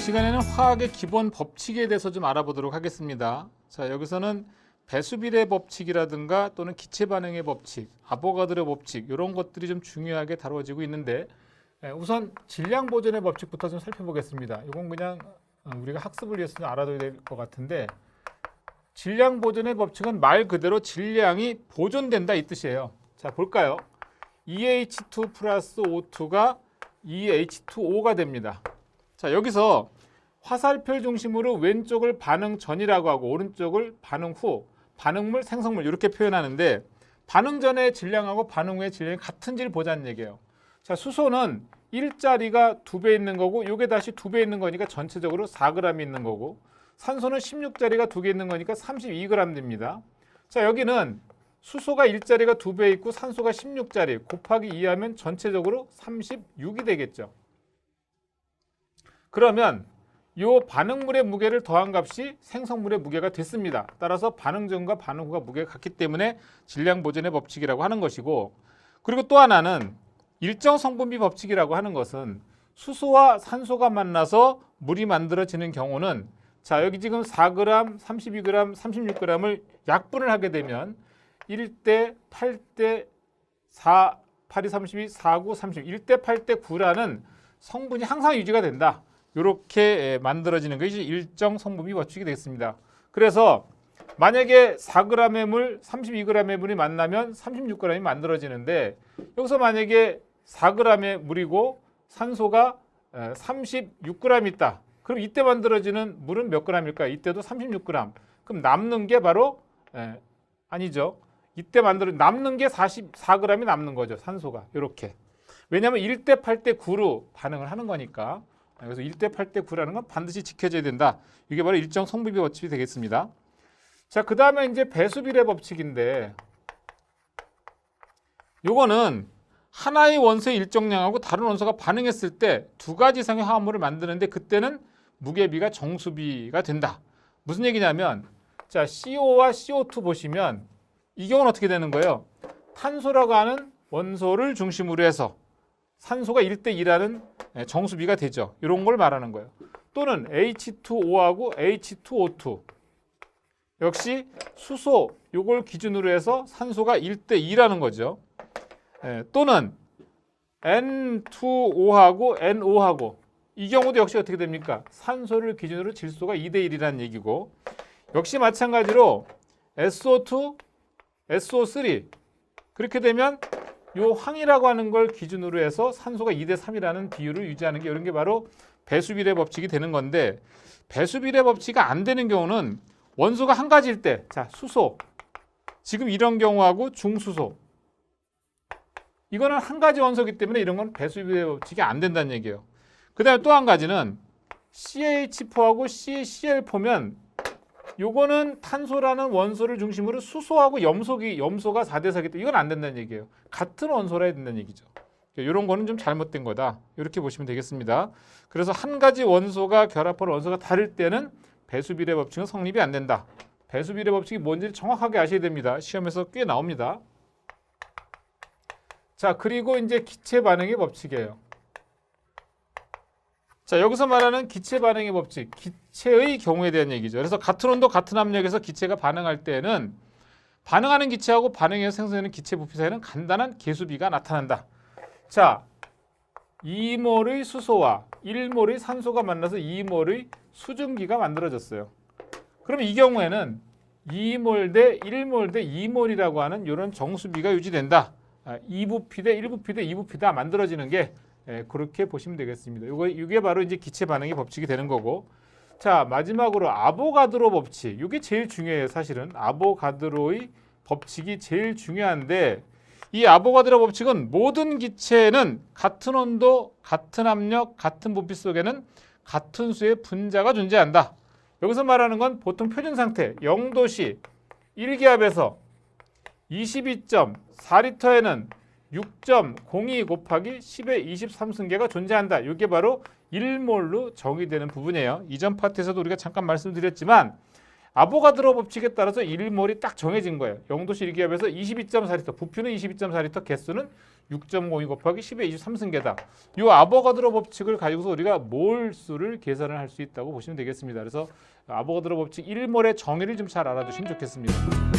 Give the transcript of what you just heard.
시간에는 화학의 기본 법칙에 대해서 좀 알아보도록 하겠습니다. 자, 여기서는 배수비례 법칙이라든가 또는 기체 반응의 법칙, 아보가드로 법칙 이런 것들이 좀 중요하게 다뤄지고 있는데 우선 질량 보존의 법칙부터 좀 살펴보겠습니다. 이건 그냥 우리가 학습을 위해서 좀 알아둬야 될 것 같은데 질량 보존의 법칙은 말 그대로 질량이 보존된다 이 뜻이에요. 자, 볼까요? EH2 플러스 O2가 EH2O가 됩니다. 자, 여기서 화살표 중심으로 왼쪽을 반응 전이라고 하고 오른쪽을 반응 후, 반응물, 생성물 이렇게 표현하는데 반응 전의 질량하고 반응 후의 질량이 같은지를 보자는 얘기예요. 자, 수소는 1짜리가 2배 있는 거고 요게 다시 2배 있는 거니까 전체적으로 4g 있는 거고 산소는 16짜리가 2개 있는 거니까 32g 됩니다. 자, 여기는 수소가 1짜리가 2배 있고 산소가 16짜리 곱하기 2하면 전체적으로 36이 되겠죠. 그러면 이 반응물의 무게를 더한 값이 생성물의 무게가 됐습니다. 따라서 반응 전과 반응 후가 무게가 같기 때문에 질량 보존의 법칙이라고 하는 것이고, 그리고 또 하나는 일정 성분비 법칙이라고 하는 것은 수소와 산소가 만나서 물이 만들어지는 경우는 자, 여기 지금 4g, 32g, 36g을 약분을 하게 되면 1대 8대 4, 8이 32, 4, 9, 30, 1대 8대 9라는 성분이 항상 유지가 된다. 이렇게 만들어지는 것이 일정 성분비 법칙이 되겠습니다. 그래서 만약에 4g의 물, 32g의 물이 만나면 36g이 만들어지는데 여기서 만약에 4g의 물이고 산소가 36g 있다. 그럼 이때 만들어지는 물은 몇 g일까요? 이때도 36g. 그럼 남는 게 바로 아니죠. 이때 남는 게 44g이 남는 거죠. 산소가. 이렇게. 왜냐하면 1대 8대 9로 반응을 하는 거니까. 그래서 1대 8대 9라는 건 반드시 지켜져야 된다. 이게 바로 일정 성분비 법칙이 되겠습니다. 자, 그 다음에 이제 배수비례 법칙인데 요거는 하나의 원소의 일정량하고 다른 원소가 반응했을 때 두 가지 이상의 화합물을 만드는데 그때는 무게비가 정수비가 된다. 무슨 얘기냐면 자, CO와 CO2 보시면 이 경우는 어떻게 되는 거예요? 탄소라고 하는 원소를 중심으로 해서 산소가 1대 2라는 정수비가 되죠. 이런 걸 말하는 거예요. 또는 H2O하고 H2O2 역시 수소 요걸 기준으로 해서 산소가 1대 2라는 거죠. 또는 N2O하고 NO하고 이 경우도 역시 어떻게 됩니까? 산소를 기준으로 질소가 2대 1이라는 얘기고 역시 마찬가지로 SO2, SO3 그렇게 되면 요 황이라고 하는 걸 기준으로 해서 산소가 2대 3이라는 비율을 유지하는 게 이런 게 바로 배수비례 법칙이 되는 건데 배수비례 법칙이 안 되는 경우는 원소가 한 가지일 때 자, 수소 지금 이런 경우하고 중수소 이거는 한 가지 원소이기 때문에 이런 건 배수비례 법칙이 안 된다는 얘기예요. 그 다음에 또 한 가지는 CH4하고 CCl4면 요거는 탄소라는 원소를 중심으로 수소하고 염소가 4대 4이기 때문에 이건 안 된다는 얘기예요. 같은 원소라 해야 된다는 얘기죠. 이런 거는 좀 잘못된 거다. 이렇게 보시면 되겠습니다. 그래서 한 가지 원소가 결합한 원소가 다를 때는 배수비례 법칙은 성립이 안 된다. 배수비례 법칙이 뭔지를 정확하게 아셔야 됩니다. 시험에서 꽤 나옵니다. 자, 그리고 이제 기체 반응의 법칙이에요. 자, 여기서 말하는 기체 반응의 법칙, 기체의 경우에 대한 얘기죠. 그래서 같은 온도, 같은 압력에서 기체가 반응할 때는 반응하는 기체하고 반응해서 생성되는 기체 부피 사이에는 간단한 계수비가 나타난다. 자, 2몰의 수소와 1몰의 산소가 만나서 2몰의 수증기가 만들어졌어요. 그럼 이 경우에는 2몰 대 1몰 대 2몰이라고 하는 이런 정수비가 유지된다. 2부피 대 1부피 대 2부피 다 만들어지는 게 그렇게 보시면 되겠습니다. 이게 바로 이제 기체 반응의 법칙이 되는 거고. 자, 마지막으로 아보가드로 법칙. 이게 제일 중요해요, 사실은. 아보가드로의 법칙이 제일 중요한데 이 아보가드로 법칙은 모든 기체는 같은 온도, 같은 압력, 같은 부피 속에는 같은 수의 분자가 존재한다. 여기서 말하는 건 보통 표준 상태 0도씨 1기압에서 22.4리터에는 6.02 곱하기 10의 23승계가 존재한다. 이게 바로 1몰로 정의되는 부분이에요. 이전 파트에서도 우리가 잠깐 말씀드렸지만 아보가드로 법칙에 따라서 1몰이 딱 정해진 거예요. 영도실 기압에서 22.4리터, 부피는 22.4리터, 개수는 6.52 곱하기 10의 23승계다. 이 아보가드로 법칙을 가지고서 우리가 몰수를 계산을 할 수 있다고 보시면 되겠습니다. 그래서 아보가드로 법칙 1몰의 정의를 좀 잘 알아두시면 좋겠습니다.